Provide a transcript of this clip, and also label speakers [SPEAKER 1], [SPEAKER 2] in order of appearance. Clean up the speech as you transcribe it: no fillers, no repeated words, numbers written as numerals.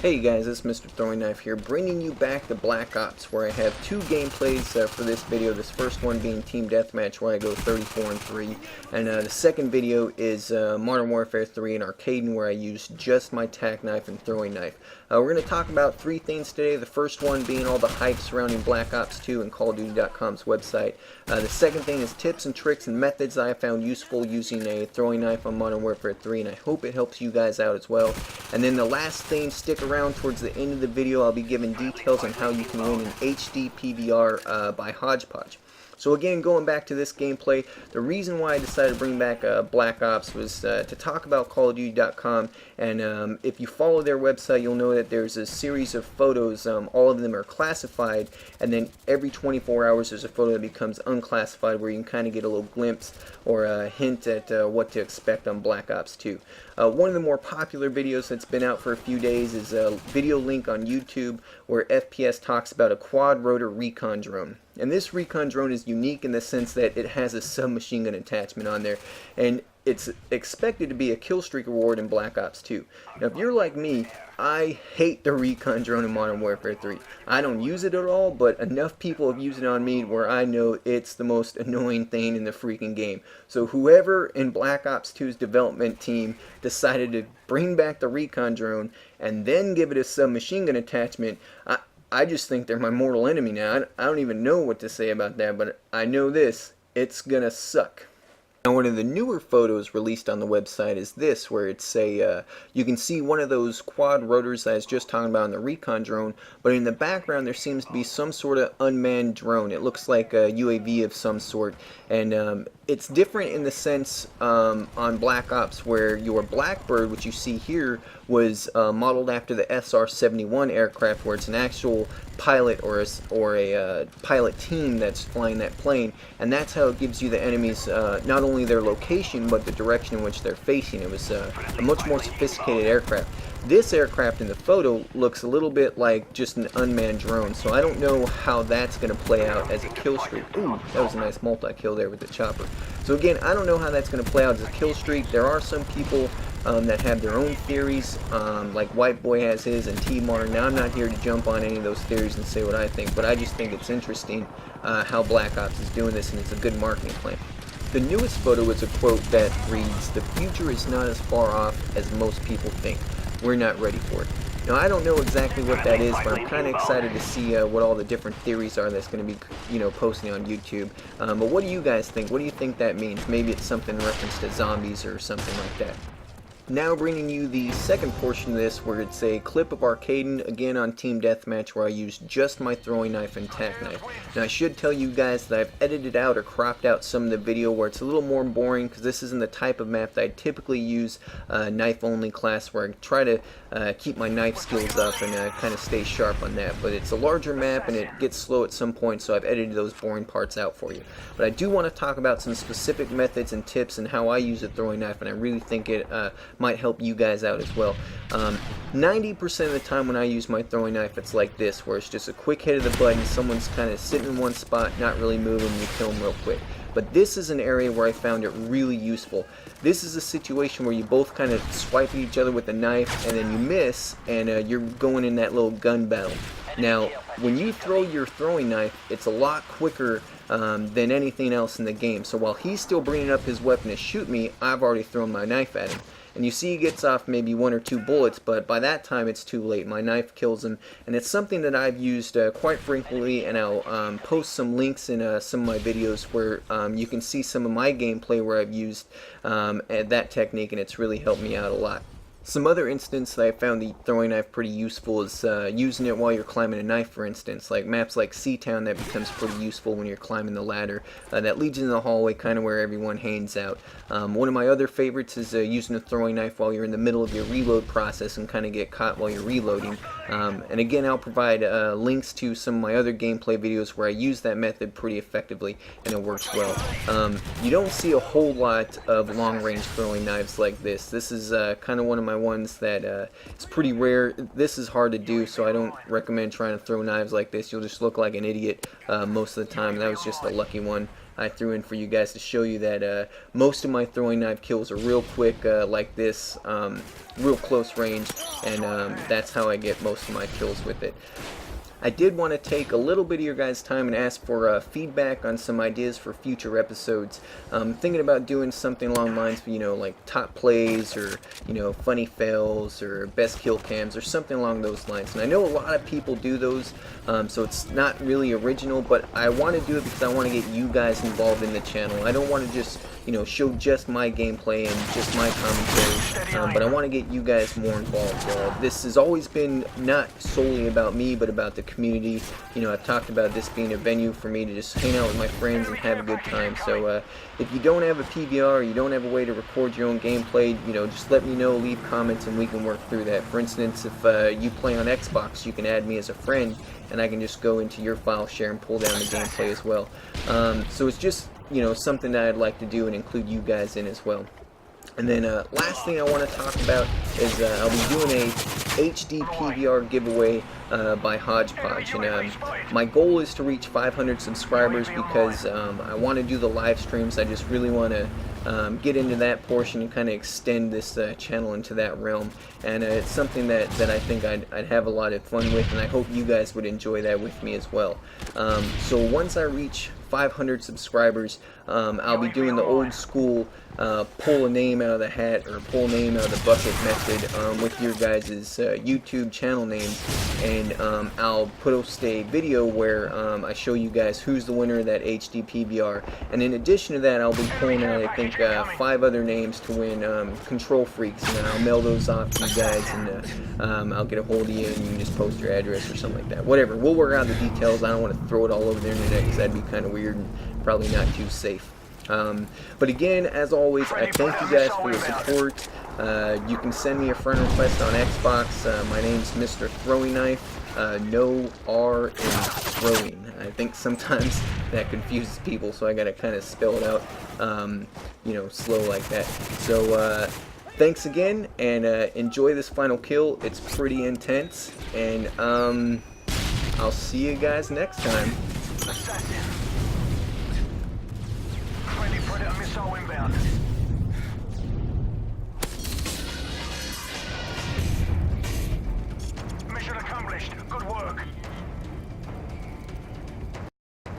[SPEAKER 1] Hey guys, it's Mr. Throwing Knife here, bringing you back to Black Ops, where I have two gameplays for this video. This first one being Team Deathmatch, where I go 34-3, and the second video is Modern Warfare 3 in Arcade, where I use just my tack knife and throwing knife. We're going to talk about three things today. The first one being all the hype surrounding Black Ops 2 and CallOfDuty.com's website. The second thing is tips and tricks and methods that I found useful using a throwing knife on Modern Warfare 3, and I hope it helps you guys out as well. And then the last thing, stick around towards the end of the video. I'll be giving details on how you can win an HD PVR by Hodgepodge. So again, going back to this gameplay, the reason why I decided to bring back Black Ops was to talk about CallOfDuty.com, and if you follow their website, you'll know that there's a series of photos. All of them are classified, and then every 24 hours there's a photo that becomes unclassified, where you can kind of get a little glimpse or a hint at what to expect on Black Ops 2. One of the more popular videos that's been out for a few days is a video link on YouTube where FPS talks about a quad rotor recon drone. And this recon drone is unique in the sense that it has a submachine gun attachment on there, and it's expected to be a kill streak reward in Black Ops 2. Now if you're like me, I hate the recon drone in Modern Warfare 3. I don't use it at all, but enough people have used it on me where I know it's the most annoying thing in the freaking game. So whoever in Black Ops 2's development team decided to bring back the recon drone and then give it a submachine gun attachment, I just think they're my mortal enemy now. I don't even know what to say about that, but I know this: it's gonna suck. Now, one of the newer photos released on the website is this, where it's you can see one of those quad rotors that I was just talking about in the recon drone, but in the background there seems to be some sort of unmanned drone. It looks like a UAV of some sort, and it's different in the sense on Black Ops, where your Blackbird, which you see here, was modeled after the SR-71 aircraft, where it's an actual pilot or a pilot team that's flying that plane, and that's how it gives you the enemies not only their location but the direction in which they're facing. It was a much more sophisticated aircraft. This aircraft in the photo looks a little bit like just an unmanned drone, so I don't know how that's going to play out as a kill streak. Ooh, that was a nice multi-kill there with the chopper. So again, I don't know how that's going to play out as a kill streak. There are some people that have their own theories, like White Boy has his and T-Mar. Now, I'm not here to jump on any of those theories and say what I think, but I just think it's interesting how Black Ops is doing this, and it's a good marketing plan. The newest photo is a quote that reads, "The future is not as far off as most people think. We're not ready for it." Now, I don't know exactly what that is, but I'm kind of excited to see what all the different theories are that's going to be, posting on YouTube. But what do you guys think? What do you think that means? Maybe it's something in reference to zombies or something like that. Now bringing you the second portion of this, where it's a clip of Arcaden, again on Team Deathmatch, where I use just my throwing knife and tack knife. Now I should tell you guys that I've edited out or cropped out some of the video where it's a little more boring, because this isn't the type of map that I typically use knife only class, where I try to keep my knife skills up and kind of stay sharp on that. But it's a larger map and it gets slow at some point, so I've edited those boring parts out for you. But I do want to talk about some specific methods and tips and how I use a throwing knife, and I really think it might help you guys out as well. 90% of the time when I use my throwing knife, it's like this, where it's just a quick hit of the button, someone's kind of sitting in one spot, not really moving, and you kill them real quick. But this is an area where I found it really useful. This is a situation where you both kind of swipe at each other with a knife, and then you miss, and you're going in that little gun battle. Now, when you throw your throwing knife, it's a lot quicker than anything else in the game. So while he's still bringing up his weapon to shoot me, I've already thrown my knife at him. And you see he gets off maybe 1 or 2 bullets, but by that time it's too late. My knife kills him, and it's something that I've used quite frequently, and I'll post some links in some of my videos where you can see some of my gameplay where I've used that technique, and it's really helped me out a lot. Some other instance that I found the throwing knife pretty useful is using it while you're climbing a knife, for instance. Like maps like Nuketown, that becomes pretty useful when you're climbing the ladder. That leads into the hallway, kind of where everyone hangs out. One of my other favorites is using a throwing knife while you're in the middle of your reload process and kind of get caught while you're reloading. And again, I'll provide links to some of my other gameplay videos where I use that method pretty effectively, and it works well. You don't see a whole lot of long-range throwing knives like this. This is kind of one of my ones that it's pretty rare. This is hard to do, so I don't recommend trying to throw knives like this. You'll just look like an idiot most of the time. That was just a lucky one I threw in for you guys to show you that most of my throwing knife kills are real quick, like this, real close range, and that's how I get most of my kills with it. I did want to take a little bit of your guys' time and ask for feedback on some ideas for future episodes. Thinking about doing something along the lines of, like top plays, or, funny fails, or best kill cams, or something along those lines. And I know a lot of people do those, so it's not really original, but I want to do it because I want to get you guys involved in the channel. I don't want to just, show just my gameplay and just my commentary, but I want to get you guys more involved. This has always been not solely about me, but about the community. I've talked about this being a venue for me to just hang out with my friends and have a good time. So if you don't have a PVR, or you don't have a way to record your own gameplay, just let me know, leave comments, and we can work through that. For instance, if you play on Xbox, you can add me as a friend, and I can just go into your file share and pull down the gameplay as well. So it's just something that I'd like to do and include you guys in as well. And then last thing I want to talk about is I'll be doing a HD PVR giveaway by Hodgepodge, and my goal is to reach 500 subscribers because I want to do the live streams. I just really want to get into that portion and kind of extend this channel into that realm, and it's something that I think I'd have a lot of fun with, and I hope you guys would enjoy that with me as well. So once I reach 500 subscribers, I'll be doing the old school pull a name out of the hat or pull a name out of the bucket method with your guys' YouTube channel names, and I'll post a video where I show you guys who's the winner of that HD PVR, and in addition to that I'll be pulling out I think 5 other names to win control freaks, and I'll mail those off to you guys, and I'll get a hold of you and you can just post your address or something like that. Whatever, we'll work out the details. I don't want to throw it all over the internet because that'd be kind of weird and probably not too safe. But again, as always, I thank you guys for your support. You can send me a friend request on Xbox. My name's Mr. Throwing Knife. No R in throwing. I think sometimes that confuses people, so I gotta kind of spell it out, slow like that. So, thanks again, and enjoy this final kill. It's pretty intense, and I'll see you guys next time.